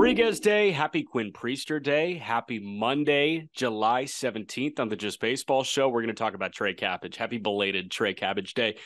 Rodriguez Day. Happy Quinn Priester Day. Happy Monday, July 17th on the Just Baseball Show. We're going to talk about Trey Cabbage. Happy belated Trey Cabbage Day.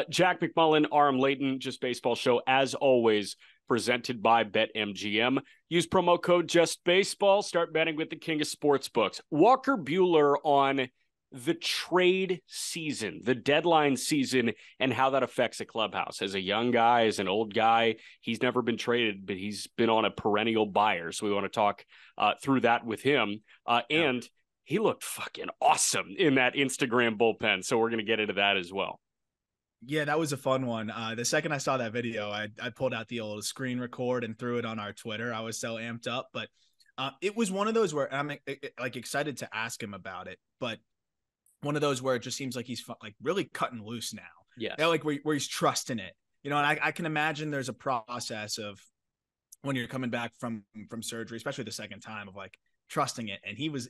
Jack McMullen, RM Layton, Just Baseball Show, as always, presented by BetMGM. Use promo code JustBaseball. Start betting with the king of sportsbooks. Walker Buehler on the trade season, the deadline season, and how that affects a clubhouse. As a young guy, as an old guy, he's never been traded, but he's been on a perennial buyer. So we want to talk through that with him. And he looked fucking awesome in that Instagram bullpen. So we're going to get into that as well. Yeah, that was a fun one. The second I saw that video, I pulled out the old screen record and threw it on our Twitter. I was so amped up, but it was one of those where I'm like excited to ask him about it, but one of those where it just seems like he's like really cutting loose now. Yeah. Like where he's trusting it, and I can imagine there's a process of when you're coming back from surgery, especially the second time, of like trusting it. And he was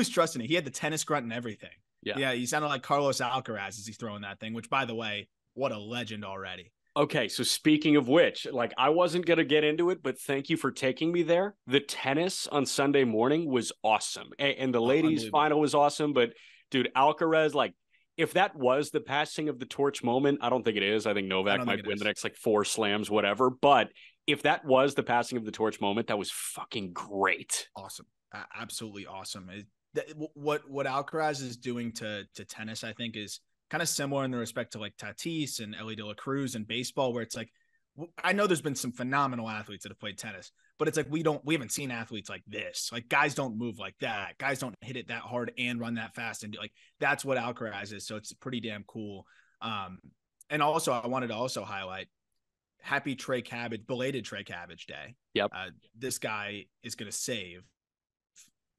trusting it. He had the tennis grunt and everything. Yeah. He sounded like Carlos Alcaraz as he's throwing that thing, which, by the way, what a legend already. Okay, so speaking of which, like, I wasn't going to get into it, but thank you for taking me there. The tennis on Sunday morning was awesome. And the ladies' final was awesome, but dude, Alcaraz, like, if that was the passing of the torch moment, I don't think it is. I think Novak might win the next, like, 4 slams, whatever. But if that was the passing of the torch moment, that was fucking great. Awesome. Absolutely awesome. What Alcaraz is doing to tennis, I think, is kind of similar in the respect to, like, Tatis and Ellie De La Cruz and baseball, where it's like, I know there's been some phenomenal athletes that have played tennis, but it's like we haven't seen athletes like this. Like, guys don't move like that. Guys don't hit it that hard and run that fast, and like that's what Alcaraz is. So it's pretty damn cool. And also I wanted to also highlight happy belated Trey Cabbage Day. Yep. This guy is going to save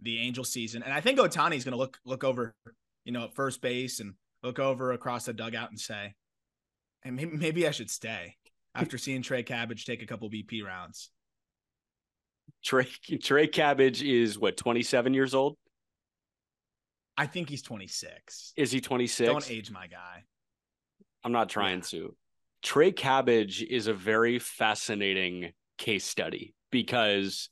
the Angel season, and I think Ohtani is going to look over, at first base and look over across the dugout and say, "And maybe I should stay." After seeing Trey Cabbage take a couple BP rounds. Trey Cabbage is what, 27 years old? I think he's 26. Is he 26? Don't age my guy. I'm not trying to. Trey Cabbage is a very fascinating case study because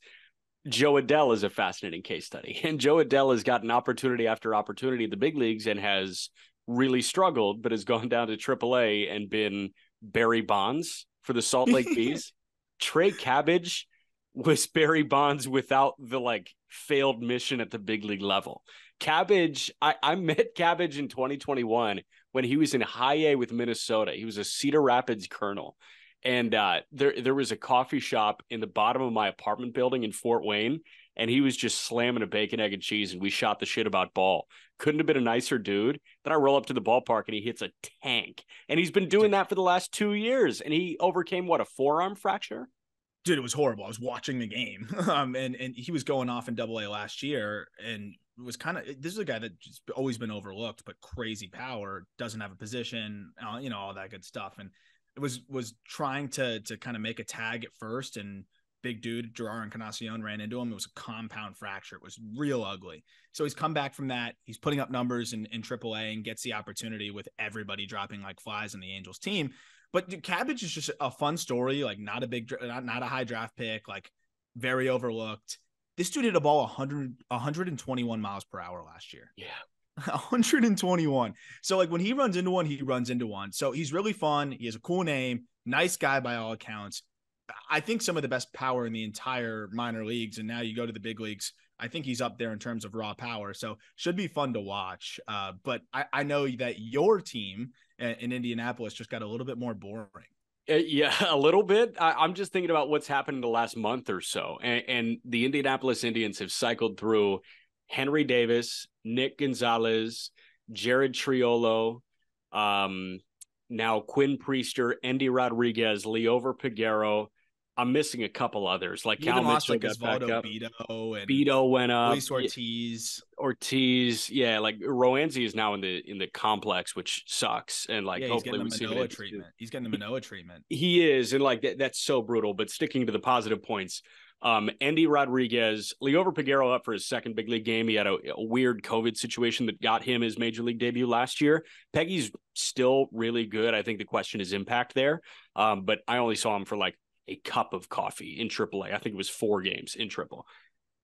Joe Adell is a fascinating case study. And Joe Adell has gotten opportunity after opportunity in the big leagues and has really struggled, but has gone down to AAA and been Barry Bonds for the Salt Lake Bees. Trey Cabbage was Barry Bonds without the, like, failed mission at the big league level. Cabbage, I met Cabbage in 2021 when he was in high A with Minnesota. He was a Cedar Rapids colonel. And there was a coffee shop in the bottom of my apartment building in Fort Wayne, and he was just slamming a bacon, egg, and cheese, and we shot the shit about ball. Couldn't have been a nicer dude. Then I roll up to the ballpark, and he hits a tank. And he's been doing that for the last 2 years, and he overcame, what, a forearm fracture? Dude, it was horrible. I was watching the game, and he was going off in AA last year, and it was kind of – this is a guy that's always been overlooked, but crazy power, doesn't have a position, all that good stuff. And it was trying to kind of make a tag at first, and big dude, Gerard Encarnacion, ran into him. It was a compound fracture. It was real ugly. So he's come back from that. He's putting up numbers in AAA and gets the opportunity with everybody dropping like flies on the Angels team. But dude, Cabbage is just a fun story, like not a high draft pick, like very overlooked. This dude hit a ball 121 miles per hour last year. Yeah. 121. So like when he runs into one, he runs into one. So he's really fun. He has a cool name, nice guy by all accounts. I think some of the best power in the entire minor leagues. And now you go to the big leagues, I think he's up there in terms of raw power. So should be fun to watch. But I know that your team in Indianapolis just got a little bit more boring. Yeah, a little bit. I'm just thinking about what's happened in the last month or so. And the Indianapolis Indians have cycled through Henry Davis, Nick Gonzalez, Jared Triolo, now Quinn Priester, Endy Rodriguez, Leover Peguero. I'm missing a couple others. Like Cal Mitchell like got back up. Beto went up. Luis Ortiz. Yeah, like Roanzi is now in the complex, which sucks. And like, yeah, hopefully he's getting the Manoah treatment. He's getting the Manoah treatment. He is, and like that's so brutal. But sticking to the positive points, Endy Rodriguez, Leover Peguero up for his second big league game. He had a weird COVID situation that got him his major league debut last year. Peggy's still really good. I think the question is impact there. But I only saw him for like a cup of coffee in AAA. I think it was 4 games in triple.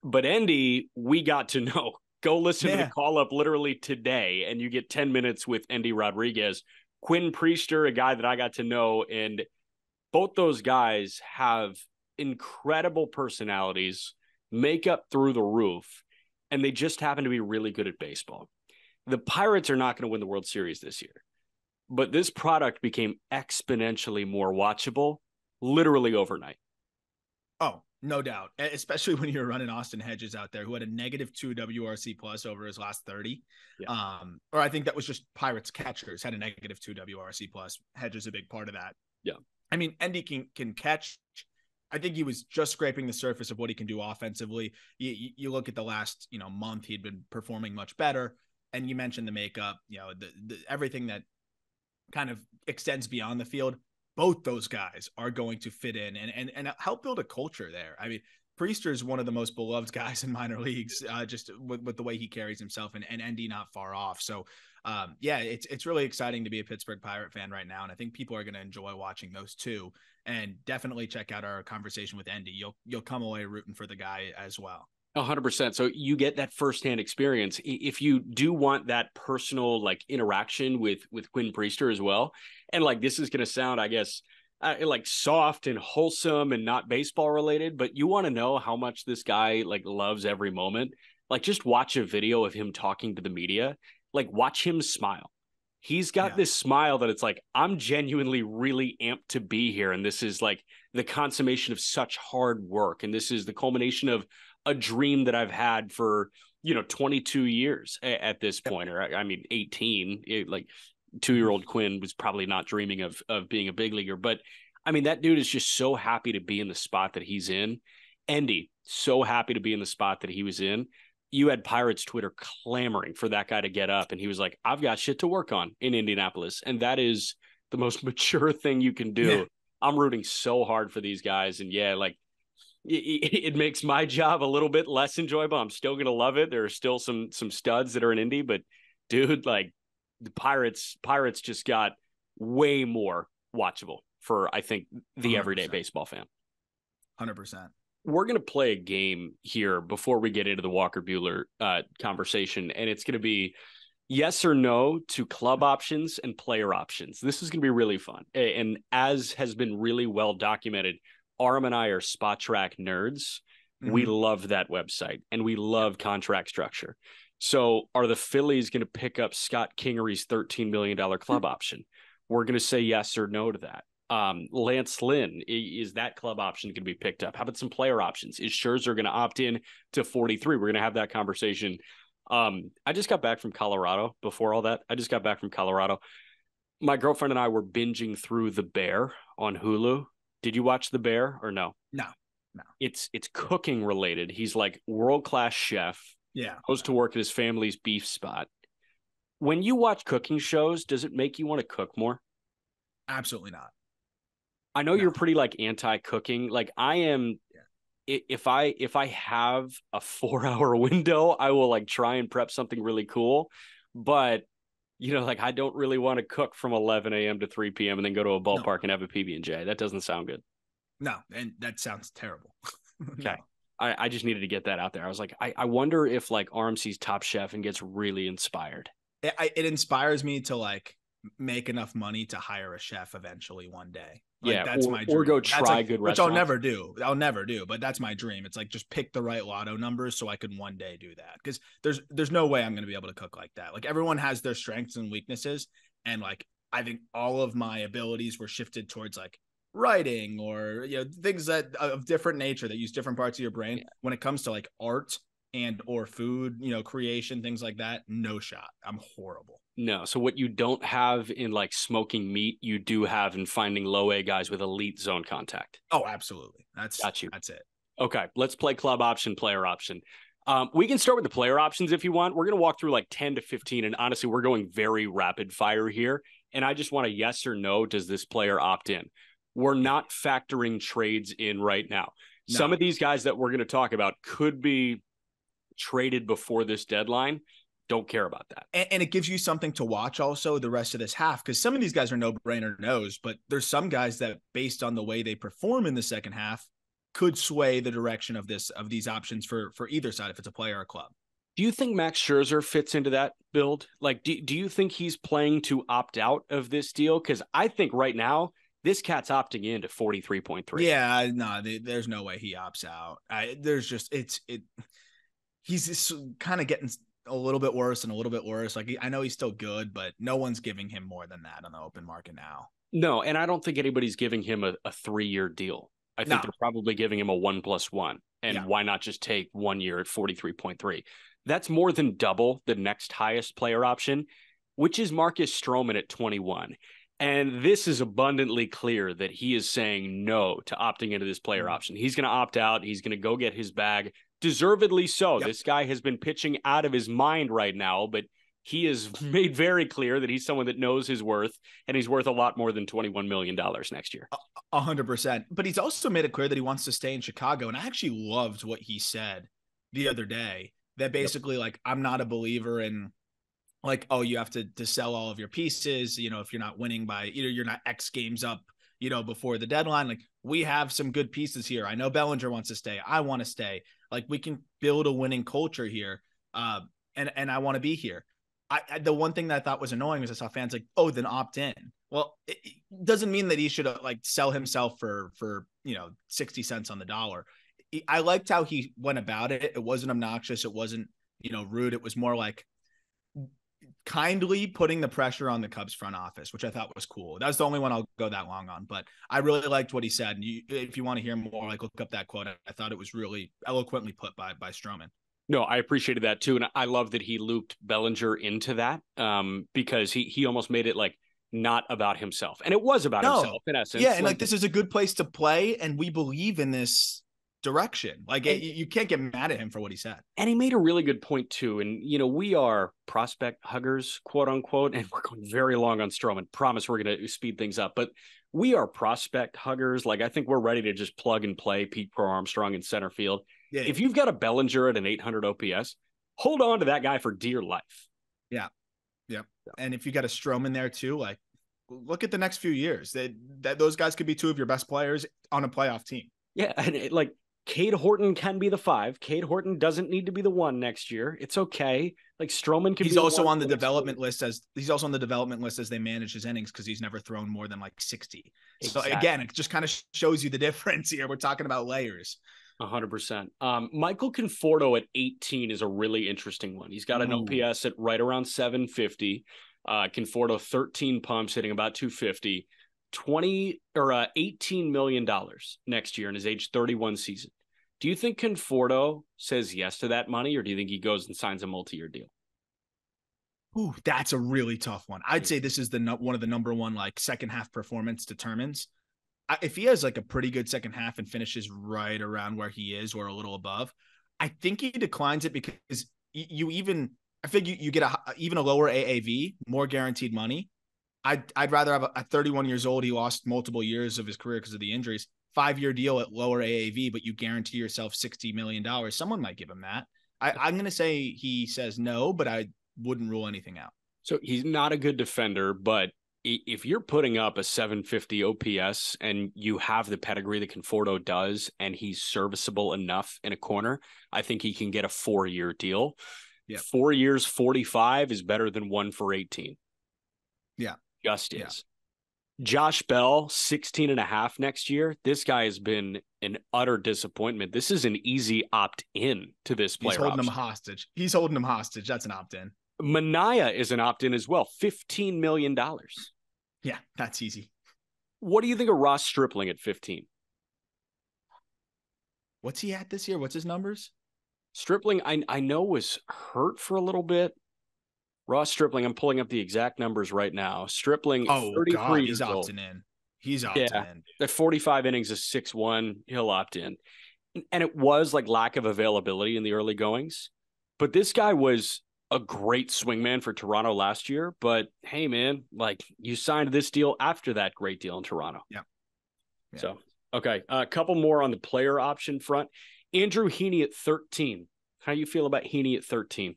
But Endy, we got to know. Go listen to the call up literally today, and you get 10 minutes with Endy Rodriguez. Quinn Priester, a guy that I got to know, and both those guys have incredible personalities, makeup through the roof, and they just happen to be really good at baseball. The Pirates are not going to win the World Series this year, but this product became exponentially more watchable literally overnight. Oh, no doubt. Especially when you're running Austin Hedges out there, who had a -2 WRC plus over his last 30. Yeah. Or I think that was just Pirates catchers had a -2 WRC plus. Hedges a big part of that. Yeah. I mean, Endy can catch. I think he was just scraping the surface of what he can do offensively. You look at the last, month, he'd been performing much better. And you mentioned the makeup, the everything that kind of extends beyond the field. Both those guys are going to fit in and help build a culture there. I mean, Priester is one of the most beloved guys in minor leagues, just with the way he carries himself, and Endy not far off. So, it's really exciting to be a Pittsburgh Pirate fan right now, and I think people are going to enjoy watching those two. And definitely check out our conversation with Endy. You'll come away rooting for the guy as well. 100%. So you get that firsthand experience. If you do want that personal interaction with Quinn Priester as well, and this is going to sound, I guess, soft and wholesome and not baseball related, but you want to know how much this guy loves every moment. Just watch a video of him talking to the media. Watch him smile. He's got this smile that it's I'm genuinely really amped to be here, and this is the consummation of such hard work, and this is the culmination of a dream that I've had for 22 years at this point, or 18. 2-year-old Quinn was probably not dreaming of being a big leaguer, but I mean, that dude is just so happy to be in the spot that he's in. Endy, so happy to be in the spot that he was in. You had Pirates Twitter clamoring for that guy to get up, and he was like, I've got shit to work on in Indianapolis. And that is the most mature thing you can do. Yeah. I'm rooting so hard for these guys, and it makes my job a little bit less enjoyable. I'm still going to love it. There are still some studs that are in Indy, but dude, the Pirates just got way more watchable for, I think, the 100%. Everyday baseball fan. 100%. We're going to play a game here before we get into the Walker Buehler conversation, and it's going to be yes or no to club options and player options. This is going to be really fun. And as has been really well documented, Aram and I are Spot Track nerds. Mm-hmm. We love that website, and we love contract structure. So are the Phillies going to pick up Scott Kingery's $13 million club option? We're going to say yes or no to that. Lance Lynn, is that club option going to be picked up? How about some player options? Is Scherzer going to opt in to 43? We're going to have that conversation. I just got back from Colorado. Before all that, I just got back from Colorado. My girlfriend and I were binging through The Bear on Hulu. Did you watch The Bear or no? No. It's cooking related. He's world-class chef. Yeah. Goes to work at his family's beef spot. When you watch cooking shows, does it make you want to cook more? Absolutely not. I know you're pretty anti-cooking. I am. Yeah. If I have a 4-hour window, I will try and prep something really cool. But I don't really want to cook from 11 a.m. to 3 p.m. and then go to a ballpark and have a PB&J. That doesn't sound good. No, and that sounds terrible. Okay. No. I just needed to get that out there. I was I wonder if Aram sees Top Chef and gets really inspired. It inspires me to make enough money to hire a chef eventually one day. That's my dream. Or go try good restaurants. Which I'll never do, but that's my dream. It's just pick the right lotto numbers so I can one day do that. Because there's no way I'm going to be able to cook like that. Everyone has their strengths and weaknesses. And I think all of my abilities were shifted towards writing or, things that of different nature that use different parts of your brain. Yeah. When it comes to art and or food, creation, things like that, no shot. I'm horrible. No. So what you don't have in smoking meat, you do have in finding low A guys with elite zone contact. Oh, absolutely. Got you. That's it. Okay. Let's play club option, player option. We can start with the player options if you want. We're going to walk through 10 to 15. And honestly, we're going very rapid fire here. And I just want a yes or no. Does this player opt in? We're not factoring trades in right now. No. Some of these guys that we're going to talk about could be traded before this deadline. don't care about that. And it gives you something to watch also the rest of this half, because some of these guys are no-brainer knows, but there's some guys that, based on the way they perform in the second half, could sway the direction of these options for either side if it's a player or a club. Do you think Max Scherzer fits into that build? Like, do you think he's playing to opt out of this deal? Because I think right now, this cat's opting in to 43.3. Yeah, no, there's no way he opts out. He's just kind of getting a little bit worse and a little bit worse. Like, I know he's still good, but no one's giving him more than that on the open market now. No, and I don't think anybody's giving him a 3-year deal. I think they're probably giving him a 1+1. And why not just take 1 year at 43.3? That's more than double the next highest player option, which is Marcus Stroman at 21. And this is abundantly clear that he is saying no to opting into this player option. He's going to opt out. He's going to go get his bag. Deservedly so. Yep. This guy has been pitching out of his mind right now, but he has made very clear that he's someone that knows his worth, and he's worth a lot more than $21 million next year. 100%. But he's also made it clear that he wants to stay in Chicago. And I actually loved what he said the other day, that basically, like, I'm not a believer in, like, oh, you have to sell all of your pieces, you know, if you're not winning by either you're not X games up, you know, before the deadline. Like, we have some good pieces here. I know Bellinger wants to stay. I want to stay. Like, we can build a winning culture here. And I want to be here. The one thing that I thought was annoying was I saw fans like, oh, then opt in. Well, it doesn't mean that he should like sell himself for 60 cents on the dollar. I liked how he went about it. It wasn't obnoxious. It wasn't, rude. It was more like kindly putting the pressure on the Cubs front office, which I thought was cool. That was the only one I'll go that long on, but I really liked what he said. And if you want to hear more, like, look up that quote. I thought it was really eloquently put by Stroman. No, I appreciated that too. And I love that he looped Bellinger into that because he almost made it like not about himself. And it was about himself in essence. Yeah. And like this is a good place to play. And we believe in this direction. Like you can't get mad at him for what he said. And he made a really good point too. And, we are prospect huggers, quote unquote, and we're going very long on Stroman. Promise we're going to speed things up. But we are prospect huggers. Like, I think we're ready to just plug and play Pete Crow Armstrong in center field. Yeah. If you've got a Bellinger at an 800 OPS, hold on to that guy for dear life. Yeah. And if you got a Stroman there too, like, look at the next few years. That those guys could be two of your best players on a playoff team. Yeah, and Cade Horton can be the 5. Cade Horton doesn't need to be the 1 next year. It's okay. Like, Stroman can. He's also on the development list as they manage his innings because he's never thrown more than like 60. Exactly. So again, it just kind of shows you the difference here. We're talking about layers. 100%. Michael Conforto at 18 is a really interesting one. He's got an OPS at right around 750. Conforto 13 pumps, hitting about 250. $18 million next year in his age 31 season. Do you think Conforto says yes to that money, or do you think he goes and signs a multi-year deal? Ooh, that's a really tough one. I'd say this is one of the number one, like, second half performance determines. If he has like a pretty good second half and finishes right around where he is or a little above, I think he declines it because I think you get even a lower AAV, more guaranteed money. I'd rather have at 31 years old, he lost multiple years of his career because of the injuries, 5-year deal at lower AAV, but you guarantee yourself $60 million. Someone might give him that. I'm going to say he says no, but I wouldn't rule anything out. So he's not a good defender, but if you're putting up a 750 OPS and you have the pedigree that Conforto does, and he's serviceable enough in a corner, I think he can get a 4-year deal. Yeah. 4 years, 45 is better than 1 for 18. Yeah. Just is. Josh Bell, 16.5 next year. This guy has been an utter disappointment. This is an easy opt-in to this player. He's holding him hostage. That's an opt-in. Mania is an opt-in as well. $15 million. Yeah, that's easy. What do you think of Ross Stripling at 15? What's he at this year? What's his numbers? Stripling, I know, was hurt for a little bit. Ross Stripling, I'm pulling up the exact numbers right now. Stripling, 33 he's opting in. He's opting in. At 45 innings is 6-1. He'll opt in. And it was like lack of availability in the early goings. But this guy was a great swingman for Toronto last year. But hey, man, like, you signed this deal after that great deal in Toronto. Yeah. So, okay. A couple more on the player option front. Andrew Heaney at 13. How do you feel about Heaney at 13?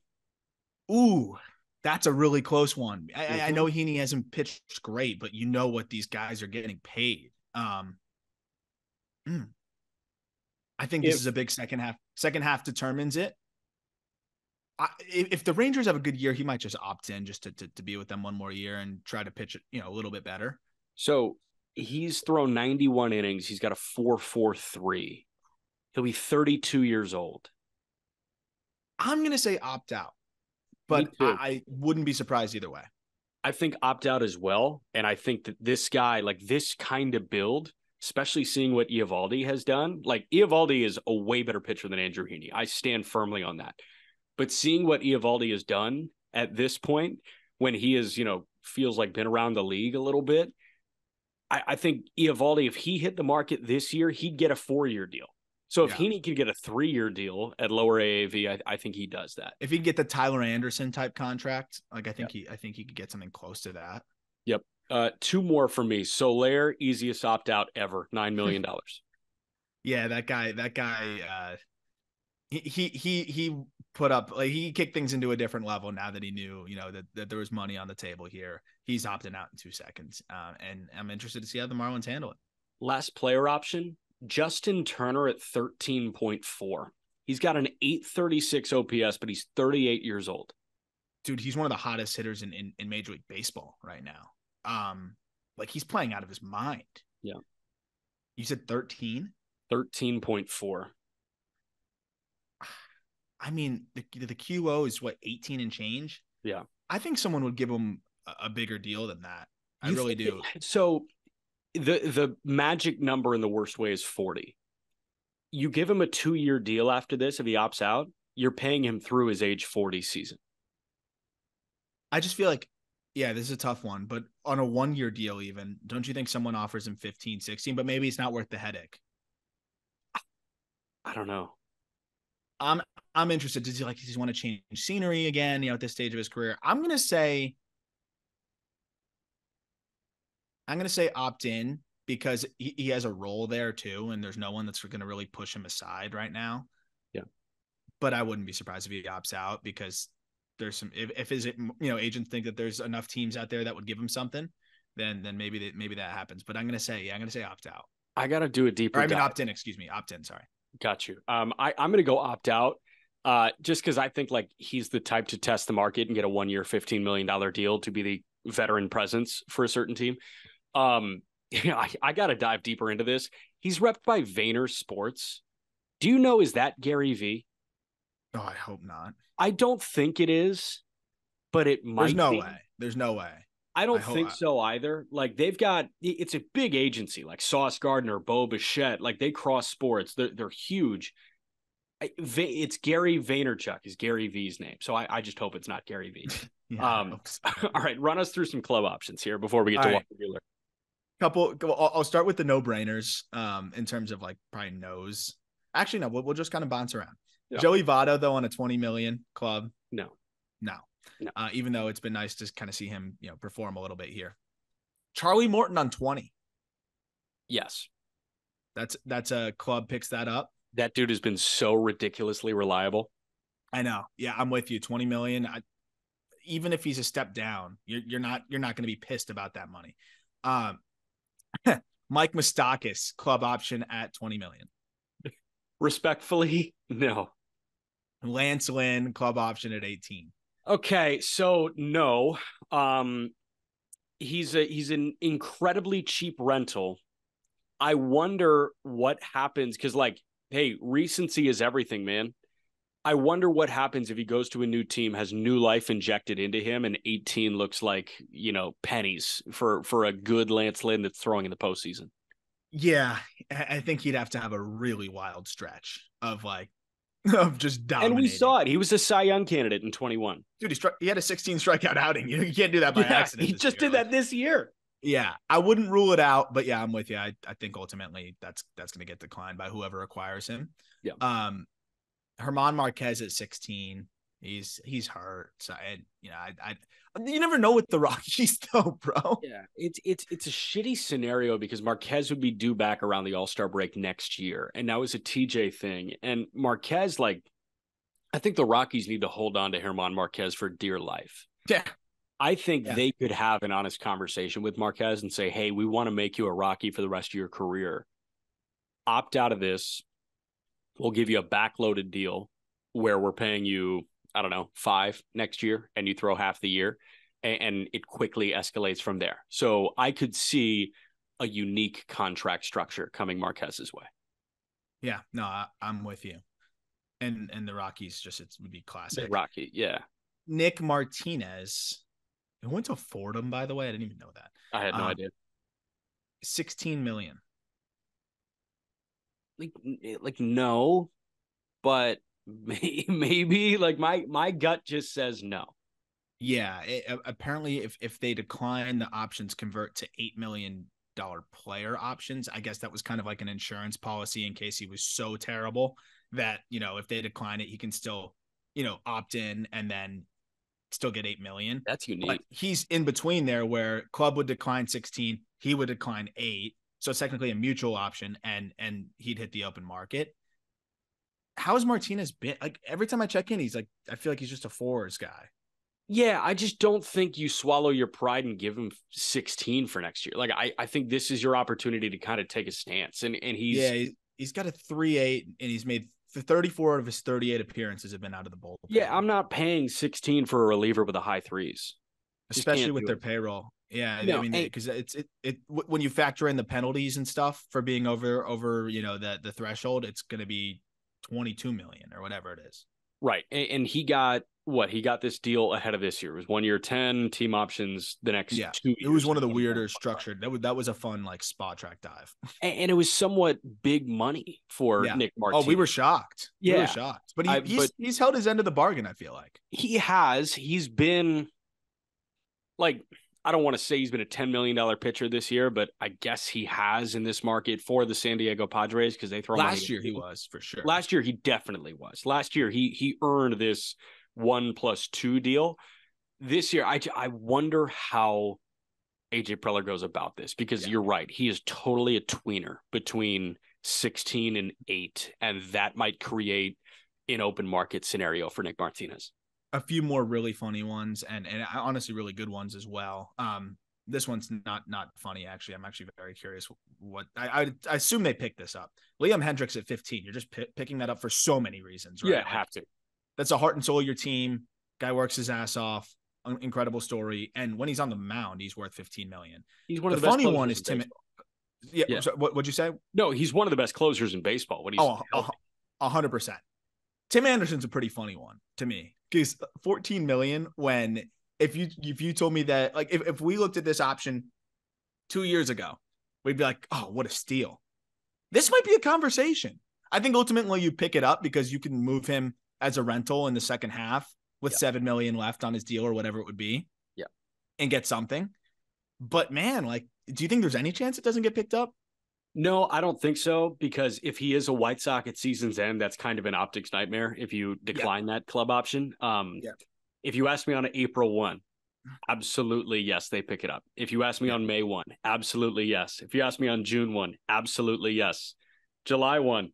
Ooh, that's a really close one. I Mm-hmm. know Heaney hasn't pitched great, but you know what these guys are getting paid. Mm, I think this is If a big second half. Second half determines it. If the Rangers have a good year, he might just opt in just to be with them one more year and try to pitch it, a little bit better. so, he's thrown 91 innings. He's got a 4.43. He'll be 32 years old. I'm gonna say opt out, Me but too. I wouldn't be surprised either way. I think opt out as well. And I think that this guy, like this kind of build, especially seeing what Eovaldi has done, like Eovaldi is a way better pitcher than Andrew Heaney. I stand firmly on that. But seeing what Eovaldi has done at this point, when he is, feels like been around the league a little bit, I think Eovaldi, if he hit the market this year, he'd get a 4-year deal. So if Yeah. Heaney could get a 3-year deal at lower AAV, I think he does that. If he could get the Tyler Anderson type contract, like Yep. I think he could get something close to that. Yep. Two more for me. Soler, easiest opt out ever, $9 million. Yeah, that guy, he put up, like, he kicked things into a different level now that he knew, that there was money on the table here. He's opting out in 2 seconds. And I'm interested to see how the Marlins handle it. Last player option, Justin Turner at 13.4. He's got an 836 OPS, but he's 38 years old. Dude, he's one of the hottest hitters in Major League Baseball right now. Like, he's playing out of his mind. Yeah. You said 13? 13.4. I mean, the QO is what, 18 and change? Yeah. I think someone would give him a bigger deal than that. I You really think do. so the magic number in the worst way is 40. You give him a 2-year deal after this, if he opts out, you're paying him through his age 40 season. I just feel like, yeah, this is a tough one, but on a 1-year deal, even, don't you think someone offers him 15, 16, but maybe it's not worth the headache? I don't know. I'm interested. Does he want to change scenery again, at this stage of his career? I'm going to say opt in, because he has a role there too, and there's no one that's going to really push him aside right now. Yeah. But I wouldn't be surprised if he opts out, because there's some, if his agents think that there's enough teams out there that would give him something, then maybe that happens. But I'm going to say opt out. I got to do a deeper dive. opt in. Excuse me, opt in. Sorry. Got you. I'm going to go opt out. Just because I think like he's the type to test the market and get a 1-year, $15 million deal to be the veteran presence for a certain team. I got to dive deeper into this. He's repped by Vayner Sports. Do you know, is that Gary V? Oh, I hope not. I don't think it is, but it might be. There's no way. I don't think so either. Like it's a big agency, like Sauce Gardner, Bo Bichette, like they cross sports. They're huge. It's Gary Vaynerchuk is Gary V's name. So I just hope it's not Gary V. Yeah, all right, run us through some club options here before we get to Walker Buehler. I'll start with the no-brainers, in terms of like probably no's. Actually, no, we'll just kind of bounce around. Yeah. Joey Votto, though, on a 20 million club. No. Even though it's been nice to kind of see him, perform a little bit here. Charlie Morton on 20. Yes. That's a club picks that up. That dude has been so ridiculously reliable. I know. Yeah, I'm with you. 20 million. Even if he's a step down, you're not going to be pissed about that money. Mike Moustakas, club option at 20 million. Respectfully, no. Lance Lynn, club option at 18. Okay, so no. He's an incredibly cheap rental. I wonder what happens, because like, hey, recency is everything, man. I wonder what happens if he goes to a new team, has new life injected into him, and 18 looks like, pennies for a good Lance Lynn that's throwing in the postseason. Yeah, I think he'd have to have a really wild stretch of just dominating. And we saw it. He was a Cy Young candidate in 21. Dude, he had a 16 strikeout outing. You can't do that by accident. He just did that this year. Yeah, I wouldn't rule it out, but yeah, I'm with you. I think ultimately that's going to get declined by whoever acquires him. Yeah. Herman Marquez at 16. He's hurt. So you never know with the Rockies though, bro. Yeah, it's a shitty scenario because Marquez would be due back around the All-Star break next year, and that was a TJ thing. And Marquez, like, I think the Rockies need to hold on to German Marquez for dear life. Yeah. I think Yeah. they could have an honest conversation with Marquez and say, hey, we want to make you a Rocky for the rest of your career. Opt out of this. We'll give you a backloaded deal where we're paying you, I don't know, 5 next year, and you throw half the year, and it quickly escalates from there. So I could see a unique contract structure coming Marquez's way. Yeah, no, I'm with you. And the Rockies it would be classic. Rocky, yeah. Nick Martinez, who went to Fordham, by the way. I didn't even know that. I had no idea. 16 million. Like no, but maybe like my gut just says no. Yeah, apparently if they decline, the options convert to $8 million player options. I guess that was kind of like an insurance policy in case he was so terrible that, if they decline it, he can still, opt in and then still get 8 million. That's unique. But he's in between there where club would decline 16, he would decline 8. So it's technically a mutual option, and he'd hit the open market. How has Martinez been? Like, every time I check in, he's like, I feel like he's just a fours guy. Yeah, I just don't think you swallow your pride and give him 16 for next year. Like, I think this is your opportunity to kind of take a stance. And he's got a 3.8, and he's made 34 out of his 38 appearances have been out of the bullpen. Yeah, I'm not paying 16 for a reliever with a high threes, especially with their payroll. Yeah, no, I mean, because it when you factor in the penalties and stuff for being over the threshold, it's going to be 22 million or whatever it is. Right, and he got this deal ahead of this year. It was 1 year, 10 team options the next 2 years. It was one of the weirder structured. That was a fun like spot track dive, and it was somewhat big money for Nick Martinez. Oh, we were shocked. Yeah, we were shocked. But he's held his end of the bargain. I feel like he's been like, I don't want to say he's been a $10 million pitcher this year, but I guess he has in this market for the San Diego Padres because they throw last year he was for sure. Last year he definitely was. Last year he earned this 1+2 deal. This year I wonder how AJ Preller goes about this, because you're right, he is totally a tweener between 16 and 8, and that might create an open market scenario for Nick Martinez. A few more really funny ones and honestly really good ones as well. This one's not funny, actually. I'm actually very curious what I assume they picked this up. Liam Hendricks at 15. You're just picking that up for so many reasons, right? Yeah, have to. That's the heart and soul of your team. Guy works his ass off. Incredible story. And when he's on the mound, he's worth 15 million. He's one of the best funny one is Tim. Yeah. So what'd you say? No, he's one of the best closers in baseball when he's 100%. Tim Anderson's a pretty funny one to me, because 14 million, when if you told me that, like, if we looked at this option 2 years ago, we'd be like, oh, what a steal. This might be a conversation. I think ultimately you pick it up because you can move him as a rental in the second half with 7 million left on his deal or whatever it would be. Yeah. And get something. But man, like, do you think there's any chance it doesn't get picked up? No, I don't think so, because if he is a White Sox at season's end, that's kind of an optics nightmare if you decline that club option. If you ask me on April 1, absolutely yes, they pick it up. If you ask me on May 1, absolutely yes. If you ask me on June 1, absolutely yes. July 1,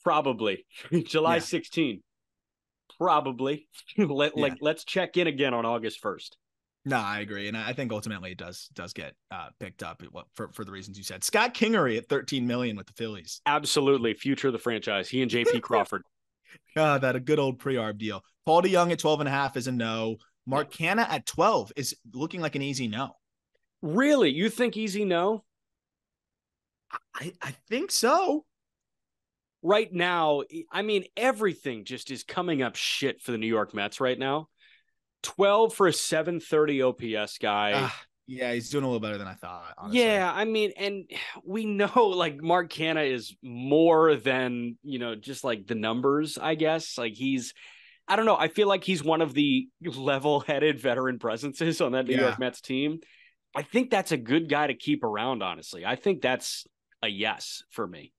probably. July 16, probably. Let's check in again on August 1st. No, I agree. And I think ultimately it does get picked up for the reasons you said. Scott Kingery at 13 million with the Phillies. Absolutely. Future of the franchise. He and JP Crawford. That a good old pre-arb deal. Paul DeYoung at 12.5 is a no. Mark Canha at 12 is looking like an easy no. Really? You think easy no? I think so. Right now, I mean, everything just is coming up shit for the New York Mets right now. 12 for a 730 OPS guy. Yeah, he's doing a little better than I thought, honestly. Yeah, I mean, and we know, like, Mark Canha is more than, just like the numbers, I guess. Like, I don't know. I feel like he's one of the level-headed veteran presences on that New York Mets team. I think that's a good guy to keep around, honestly. I think that's a yes for me.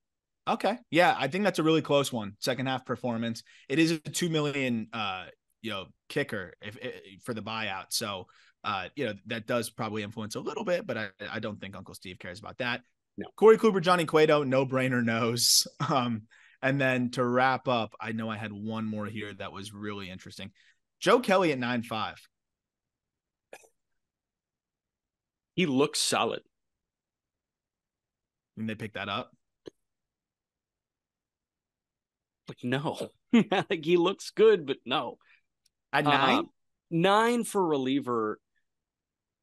Okay. Yeah, I think that's a really close one. Second half performance. It is a 2 million kicker for the buyout. So that does probably influence a little bit, but I don't think Uncle Steve cares about that. No. Corey Kluber, Johnny Cueto, no brainer knows. And then to wrap up, I know I had one more here that was really interesting. Joe Kelly at 9.5. He looks solid. And they picked that up. Like, no. Like, he looks good, but no. At 9? 9 for reliever.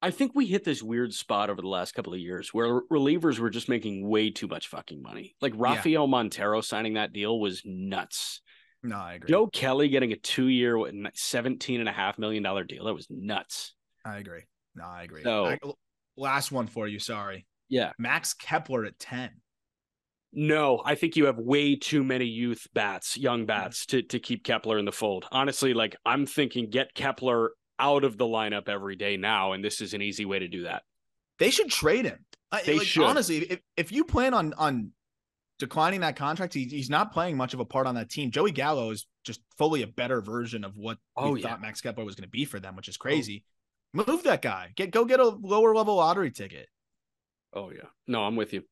I think we hit this weird spot over the last couple of years where relievers were just making way too much fucking money. Like Rafael Montero signing that deal was nuts. No, I agree. Joe Kelly getting a 2-year, $17.5 million deal. That was nuts. I agree. No, I agree. So, last one for you. Sorry. Yeah. Max Kepler at 10. No, I think you have way too many young bats to keep Kepler in the fold. Honestly, like I'm thinking get Kepler out of the lineup every day now, and this is an easy way to do that. They should trade him. They should. Honestly, if you plan on declining that contract, he's not playing much of a part on that team. Joey Gallo is just fully a better version of what we thought Max Kepler was going to be for them, which is crazy. Move that guy. Go get a lower level lottery ticket. Oh yeah. No, I'm with you.